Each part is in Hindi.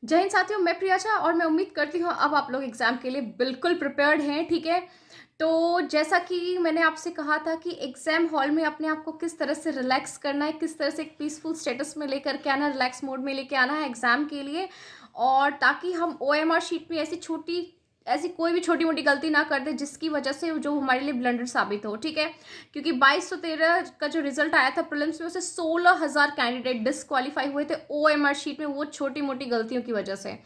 जय हिंद साथियों, मैं प्रिया झा और मैं उम्मीद करती हूँ अब आप लोग एग्ज़ाम के लिए बिल्कुल प्रिपेयर्ड हैं। ठीक है, तो जैसा कि मैंने आपसे कहा था कि एग्ज़ाम हॉल में अपने आप को किस तरह से रिलैक्स करना है, किस तरह से एक पीसफुल स्टेटस में लेकर के आना, रिलैक्स मोड में लेके आना है एग्ज़ाम के लिए, और ताकि हम ओएमआर शीट में ऐसी कोई भी छोटी मोटी गलती ना कर दे जिसकी वजह से जो हमारे लिए ब्लंडर साबित हो। ठीक है, क्योंकि 2213 का जो रिजल्ट आया था प्रीलिम्स में, उससे 16,000 कैंडिडेट डिसक्वालीफाई हुए थे ओएमआर शीट में, वो छोटी मोटी गलतियों की वजह से।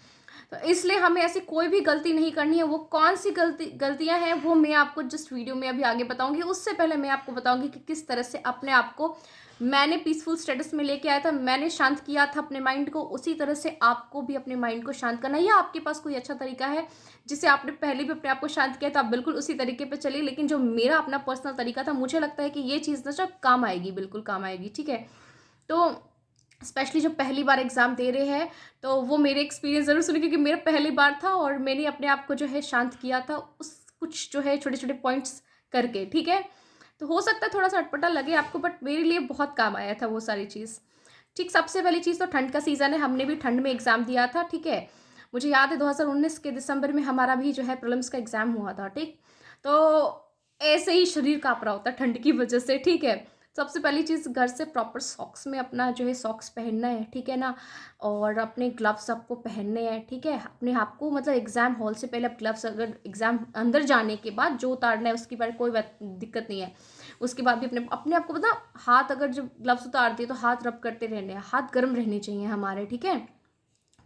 तो इसलिए हमें ऐसी कोई भी गलती नहीं करनी है। वो कौन सी गलतियां हैं वो मैं आपको जस्ट वीडियो में अभी आगे बताऊंगी। उससे पहले मैं आपको बताऊंगी कि किस तरह से अपने आप को मैंने पीसफुल स्टेटस में लेके आया था, मैंने शांत किया था अपने माइंड को। उसी तरह से आपको भी अपने माइंड को शांत करना है, या आपके पास कोई अच्छा तरीका है जिसे आपने पहले भी अपने आप को शांत किया था, आप बिल्कुल उसी तरीके पे चलिए। लेकिन जो मेरा अपना पर्सनल तरीका था, मुझे लगता है कि ये चीज़ ना जब काम आएगी, बिल्कुल काम आएगी। ठीक है, तो स्पेशली जो पहली बार एग्ज़ाम दे रहे हैं, तो वो मेरे एक्सपीरियंस ज़रूर सुनिए, क्योंकि मेरा पहली बार था और मैंने अपने आप को जो है शांत किया था उस कुछ जो है छोटे छोटे पॉइंट्स करके। ठीक है, तो हो सकता है थोड़ा सा अटपटा लगे आपको, बट मेरे लिए बहुत काम आया था वो सारी चीज़। ठीक, सबसे पहली चीज़ तो ठंड का सीज़न है, हमने भी ठंड में एग्ज़ाम दिया था। ठीक है, मुझे याद है 2019 के दिसंबर में हमारा भी जो है प्रीलिम्स का एग्ज़ाम हुआ था। ठीक, तो ऐसे ही शरीर काँप रहा होता है ठंड की वजह से। ठीक है, सबसे पहली चीज़, घर से प्रॉपर सॉक्स में अपना जो है सॉक्स पहनना है। ठीक है ना, और अपने ग्लव्स आपको पहनने हैं। ठीक है, अपने आप को मतलब एग्ज़ाम हॉल से पहले आप ग्लव्स, अगर एग्ज़ाम अंदर जाने के बाद जो उतारना है उसकी बारे कोई दिक्कत नहीं है। उसके बाद भी अपने अपने आप को पता, हाथ अगर जब ग्लव्स उतार दिए तो हाथ रब करते रहने हैं, हाथ गर्म रहने चाहिए हमारे। ठीक है,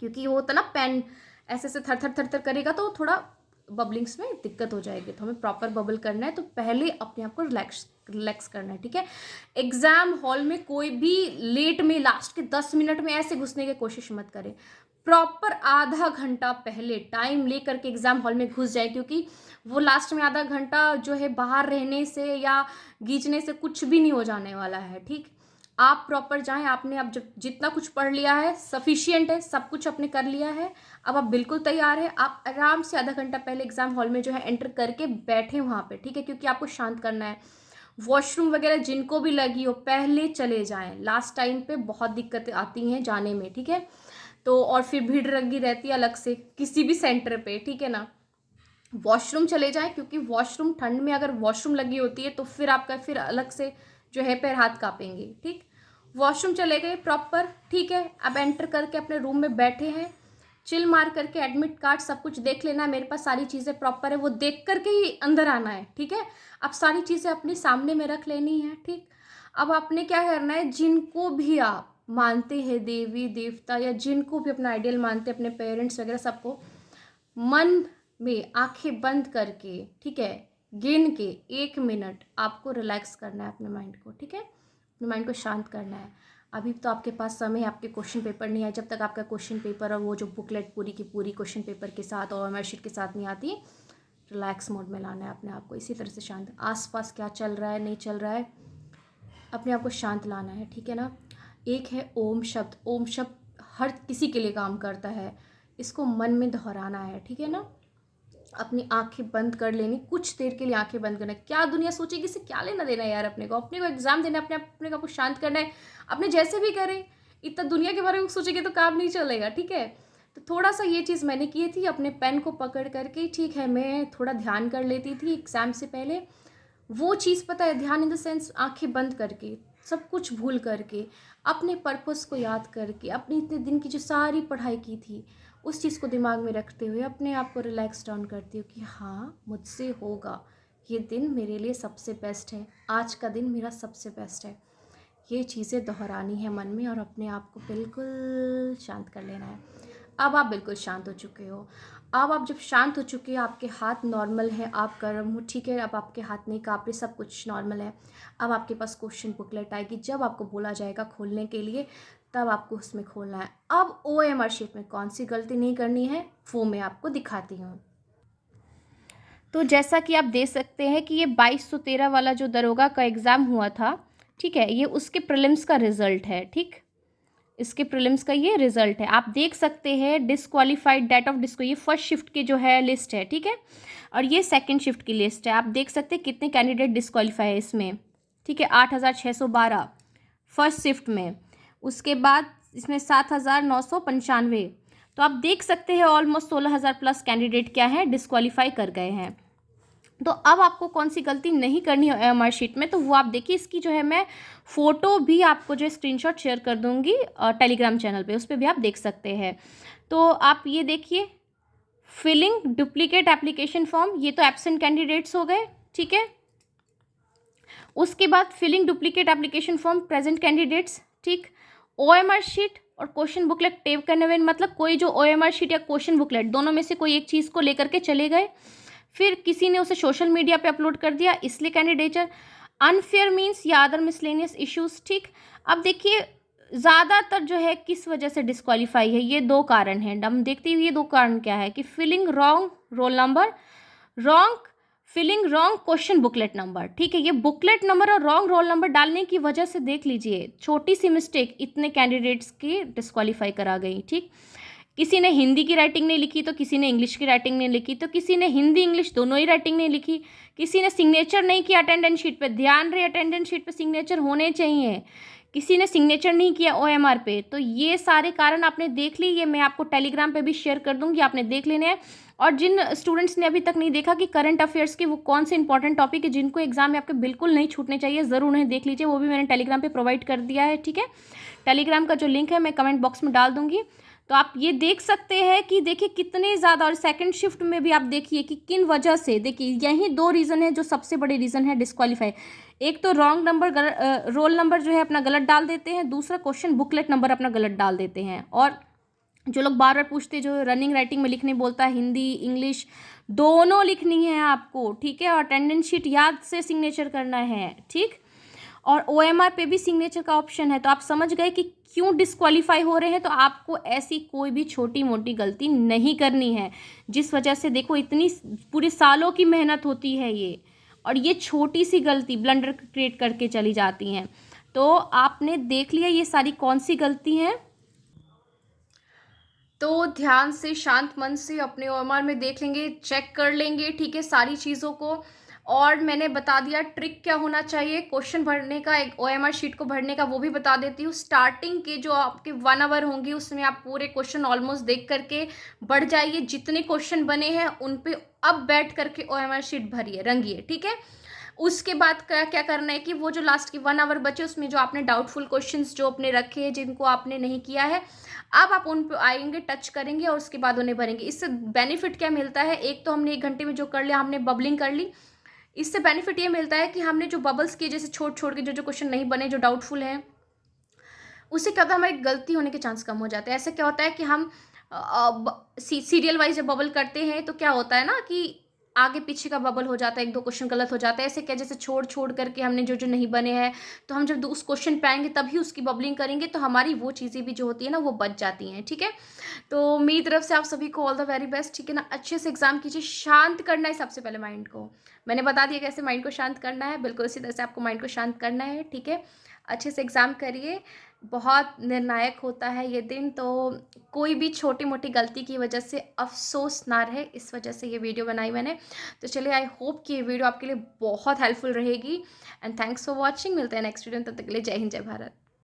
क्योंकि वो होता ना पेन ऐसे ऐसे थर थर थर थर करेगा तो थोड़ा बबलिंग्स में दिक्कत हो जाएगी। तो हमें प्रॉपर बबल करना है, तो पहले अपने आप को रिलैक्स करना है। ठीक है, एग्जाम हॉल में कोई भी लेट में लास्ट के 10 मिनट में ऐसे घुसने की कोशिश मत करें। प्रॉपर आधा घंटा पहले टाइम लेकर के एग्जाम हॉल में घुस जाए, क्योंकि वो लास्ट में आधा घंटा जो है बाहर रहने से या गीचने से कुछ भी नहीं हो जाने वाला है। ठीक, आप प्रॉपर जाएं, आपने अब जब जितना कुछ पढ़ लिया है सफिशियंट है, सब कुछ आपने कर लिया है, अब आप बिल्कुल तैयार है। आप आराम से आधा घंटा पहले एग्जाम हॉल में जो है एंटर करके बैठे वहाँ पे। ठीक है, क्योंकि आपको शांत करना है। वॉशरूम वगैरह जिनको भी लगी हो पहले चले जाएं, लास्ट टाइम पे बहुत दिक्कतें आती हैं जाने में। ठीक है, तो और फिर भीड़ लगी रहती है अलग से किसी भी सेंटर पे। ठीक है ना, वॉशरूम चले जाएं, क्योंकि वॉशरूम ठंड में अगर वॉशरूम लगी होती है तो फिर आपका फिर अलग से जो है पैर हाथ कांपेंगे। ठीक, वॉशरूम चले गए प्रॉपर। ठीक है, अब एंटर करके अपने रूम में बैठे हैं, चिल मार करके एडमिट कार्ड सब कुछ देख लेना है, मेरे पास सारी चीज़ें प्रॉपर है, वो देख करके ही अंदर आना है। ठीक है, अब सारी चीज़ें अपने सामने में रख लेनी है। ठीक, अब आपने क्या करना है, जिनको भी आप मानते हैं देवी देवता या जिनको भी अपना आइडियल मानते हैं, अपने पेरेंट्स वगैरह, सबको मन में आंखें बंद करके, ठीक है, गिन के 1 मिनट आपको रिलैक्स करना है अपने माइंड को। ठीक है, अपने माइंड को शांत करना है। अभी तो आपके पास समय है, आपके क्वेश्चन पेपर नहीं आए, जब तक आपका क्वेश्चन पेपर और वो जो बुकलेट पूरी की पूरी क्वेश्चन पेपर के साथ और मार्कशीट के साथ नहीं आती, रिलैक्स मोड में लाना है अपने आप को, इसी तरह से शांत। आसपास क्या चल रहा है नहीं चल रहा है, अपने आप को शांत लाना है। ठीक है ना, एक है ओम शब्द, ओम शब्द हर किसी के लिए काम करता है, इसको मन में दोहराना है। ठीक है ना, अपनी आंखें बंद कर लेनी, कुछ देर के लिए आंखें बंद करना। क्या दुनिया सोचेगी, इससे क्या लेना देना है यार, अपने को एग्जाम देना है, अपने आप को शांत करना है। अपने जैसे भी करें, इतना दुनिया के बारे में सोचेंगे तो काम नहीं चलेगा। ठीक है, तो थोड़ा सा ये चीज़ मैंने की थी, अपने पेन को पकड़ करके। ठीक है, मैं थोड़ा ध्यान कर लेती थी एग्जाम से पहले। वो चीज़ पता है, ध्यान इन द सेंस आंखें बंद करके, सब कुछ भूल करके, अपने पर्पस को याद करके, अपनी इतने दिन की जो सारी पढ़ाई की थी उस चीज़ को दिमाग में रखते हुए अपने आप को रिलैक्स डाउन करती हूँ कि हाँ, मुझसे होगा, ये दिन मेरे लिए सबसे बेस्ट है, आज का दिन मेरा सबसे बेस्ट है। ये चीज़ें दोहरानी है मन में और अपने आप को बिल्कुल शांत कर लेना है। अब आप बिल्कुल शांत हो चुके हो। अब आप जब शांत हो चुके हैं, आपके हाथ नॉर्मल हैं, आप गर्म हो। ठीक है, अब आपके हाथ नहीं काँप रहे, सब कुछ नॉर्मल है। अब आपके पास क्वेश्चन बुकलेट आएगी, जब आपको बोला जाएगा खोलने के लिए तब आपको उसमें खोलना है। अब ओएमआर शीट में कौन सी गलती नहीं करनी है वो मैं आपको दिखाती हूँ। तो जैसा कि आप देख सकते हैं कि ये 2213 वाला जो दरोगा का एग्ज़ाम हुआ था, ठीक है, ये उसके प्रीलिम्स का रिजल्ट है। ठीक, इसके प्रीलिम्स का ये रिजल्ट है, आप देख सकते हैं। डिसक्वालीफाइड, डेट ऑफ डिस्को, ये फर्स्ट शिफ्ट की जो है लिस्ट है। ठीक है, और ये सेकंड शिफ्ट की लिस्ट है। आप देख सकते हैं कितने कैंडिडेट डिसक्वालीफाई है इसमें। ठीक है, 8,612 फर्स्ट शिफ्ट में, उसके बाद इसमें 7,995 तो आप देख सकते हैं ऑलमोस्ट 16,000 प्लस कैंडिडेट क्या है डिस्क्वालीफाई कर गए हैं। तो अब आपको कौन सी गलती नहीं करनी है OMR शीट में, तो वो आप देखिए। इसकी जो है मैं फ़ोटो भी आपको जो है स्क्रीनशॉट शेयर कर दूंगी टेलीग्राम चैनल पे, उस पर भी आप देख सकते हैं। तो आप ये देखिए, फिलिंग डुप्लीकेट एप्लीकेशन फॉर्म, ये तो एब्सेंट कैंडिडेट्स हो गए, ठीक है। उसके बाद filling duplicate application form present candidates, ठीक। OMR शीट और क्वेश्चन बुकलेट टेप करने में, मतलब कोई जो OMR शीट या क्वेश्चन बुकलेट दोनों में से कोई एक चीज़ को लेकर के चले गए, फिर किसी ने उसे सोशल मीडिया पे अपलोड कर दिया, इसलिए कैंडिडेचर अनफेयर मीन्स या अदर मिसलेनियस इश्यूज, ठीक। अब देखिए ज़्यादातर जो है किस वजह से डिस्क्वालीफाई है, ये दो कारण हैं। हम देखते हुए ये दो कारण क्या है कि filling wrong roll number, wrong filling wrong question booklet number, ठीक है। ये बुकलेट नंबर और रॉन्ग रोल नंबर डालने की वजह से देख लीजिए छोटी सी मिस्टेक इतने कैंडिडेट्स की डिस्क्वालीफाई करा गई, ठीक। किसी ने हिंदी की राइटिंग नहीं लिखी तो किसी ने इंग्लिश की राइटिंग नहीं लिखी, तो किसी ने हिंदी इंग्लिश दोनों ही राइटिंग नहीं लिखी, किसी ने सिग्नेचर नहीं किया अटेंडेंस शीट पे, ध्यान रहे अटेंडेंस शीट पे सिग्नेचर होने चाहिए, किसी ने सिग्नेचर नहीं किया OMR पे। तो ये सारे कारण आपने देख ली, ये मैं आपको टेलीग्राम पे भी शेयर कर दूंगी, आपने देख लेने हैं। और जिन स्टूडेंट्स ने अभी तक नहीं देखा कि करंट अफेयर्स के वो कौन से इंपॉर्टेंट टॉपिक है जिनको एग्जाम में आपके बिल्कुल नहीं छूटने चाहिए, ज़रूर उन्हें देख लीजिए, वो भी मैंने टेलीग्राम पे प्रोवाइड कर दिया है, ठीक है। टेलीग्राम का जो लिंक है मैं कमेंट बॉक्स में डाल दूंगी। तो आप ये देख सकते हैं कि देखिए कितने ज़्यादा, और सेकंड शिफ्ट में भी आप देखिए कि किन वजह से, देखिए यही दो रीज़न है जो सबसे बड़े रीज़न है डिस्क्वालीफाई। एक तो रॉन्ग नंबर रोल नंबर जो है अपना गलत डाल देते हैं, दूसरा क्वेश्चन बुकलेट नंबर अपना गलत डाल देते हैं। और जो लोग बार बार पूछते हैं, जो रनिंग राइटिंग में लिखने बोलता है, हिंदी इंग्लिश दोनों लिखनी है आपको, ठीक है। और अटेंडेंस शीट याद से सिग्नेचर करना है, ठीक। और OMR पे भी सिग्नेचर का ऑप्शन है। तो आप समझ गए कि क्यों डिस्क्वालीफाई हो रहे हैं। तो आपको ऐसी कोई भी छोटी मोटी गलती नहीं करनी है, जिस वजह से देखो इतनी पूरे सालों की मेहनत होती है ये, और ये छोटी सी गलती ब्लंडर क्रिएट करके चली जाती हैं। तो आपने देख लिया ये सारी कौन सी गलती हैं। तो ध्यान से शांत मन से अपने OMR में देख लेंगे, चेक कर लेंगे, ठीक है, सारी चीज़ों को। और मैंने बता दिया ट्रिक क्या होना चाहिए क्वेश्चन भरने का, एक OMR शीट को भरने का, वो भी बता देती हूँ। स्टार्टिंग के जो आपके 1 आवर होंगे उसमें आप पूरे क्वेश्चन ऑलमोस्ट देख करके बढ़ जाइए, जितने क्वेश्चन बने हैं उन पे अब बैठ करके OMR शीट भरिए, रंगिए, ठीक है। उसके बाद क्या करना है कि वो जो लास्ट की 1 आवर बचे उसमें जो आपने डाउटफुल क्वेश्चंस जो अपने रखे हैं, जिनको आपने नहीं किया है, अब आप उन पे आएंगे, टच करेंगे और उसके बाद उन्हें भरेंगे। इससे बेनिफिट क्या मिलता है, एक तो हमने 1 घंटे में जो कर लिया, हमने बबलिंग कर ली। इससे बेनिफिट ये मिलता है कि हमने जो बबल्स किए, जैसे छोड़ छोड़ के जो क्वेश्चन नहीं बने, जो डाउटफुल हैं, उससे क्या होता है हमारी गलती होने के चांस कम हो जाते हैं। ऐसे क्या होता है कि हम सीरियल वाइज जब बबल करते हैं तो क्या होता है ना कि आगे पीछे का बबल हो जाता है, 1-2 क्वेश्चन गलत हो जाता है। ऐसे क्या, जैसे छोड़ छोड़ करके हमने जो जो नहीं बने हैं, तो हम जब उस क्वेश्चन पे आएंगे तभी उसकी बबलिंग करेंगे, तो हमारी वो चीज़ें भी जो होती है ना वो बच जाती हैं, ठीक है। तो मेरी तरफ से आप सभी को ऑल द वेरी बेस्ट, ठीक है ना। अच्छे से एग्जाम कीजिए, शांत करना है सबसे पहले माइंड को। मैंने बता दिया कैसे माइंड को शांत करना है, बिल्कुल इसी तरह से आपको माइंड को शांत करना है, ठीक है। अच्छे से एग्ज़ाम करिए, बहुत निर्णायक होता है ये दिन। तो कोई भी छोटी मोटी गलती की वजह से अफसोस ना रहे, इस वजह से ये वीडियो बनाई मैंने। तो चलिए, आई होप कि ये वीडियो आपके लिए बहुत हेल्पफुल रहेगी। And thanks for watching. मिलते हैं नेक्स्ट वीडियो, तब तक के लिए जय हिंद, जय भारत।